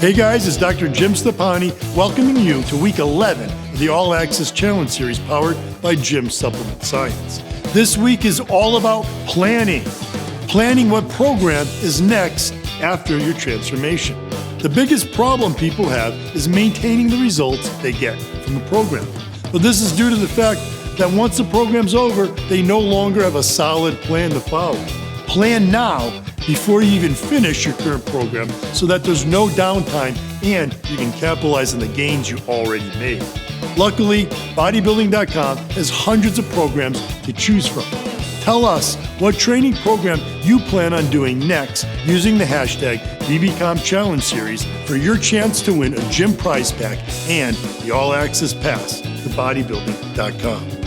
Hey guys, it's Dr. Jim Stepani welcoming you to week 11 of the All Access Challenge Series powered by Jim Supplement Science. This week is all about planning. Planning what program is next after your transformation. The biggest problem people have is maintaining the results they get from the program. But this is due to the fact that once the program's over, they no longer have a solid plan to follow. Plan now before you even finish your current program so that there's no downtime and you can capitalize on the gains you already made. Luckily, Bodybuilding.com has hundreds of programs to choose from. Tell us what training program you plan on doing next using the hashtag BBCom Challenge Series for your chance to win a gym prize pack and the All Access Pass to Bodybuilding.com.